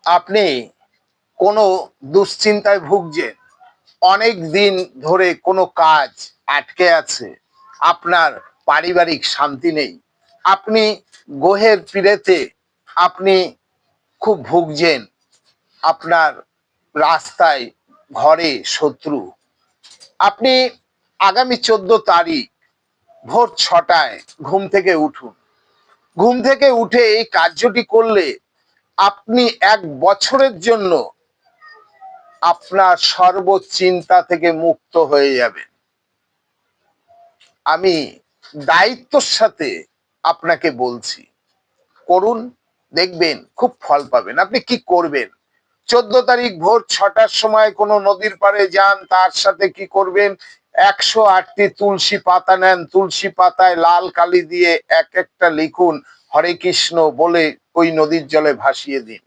আপনি কোনো দুশ্চিন্তায় ভুগছেন, অনেক দিন ধরে কোনো কাজ আটকে আছে, আপনার পারিবারিক শান্তি নেই, আপনি গ্রহের পীড়েতে আপনি খুব ভুগছেন, আপনার রাস্তায় ঘরে শত্রু, আপনি আগামী 14 তারিখ ভোর 6টায় ঘুম থেকে উঠুন। ঘুম থেকে উঠে এই কার্যটি করলে আপনি 1 বছরের জন্য আপনার সর্বচিন্তা থেকে মুক্ত হয়ে যাবেন। আমি দায়িত্বর সাথে আপনাকে বলছি, করুন, দেখবেন খুব ফল পাবেন। আপনি কি করবেন? 14 তারিখ ভোর 6টার সময় কোনো নদীর পাড়ে যান, তার সাথে কি করবেন, 108টি তুলসী পাতা নেন, তুলসী পাতায় লাল কালি দিয়ে এক একটা লিখুন হরে কৃষ্ণ বলে ওই নদীর জলে ভাসিয়ে দিন।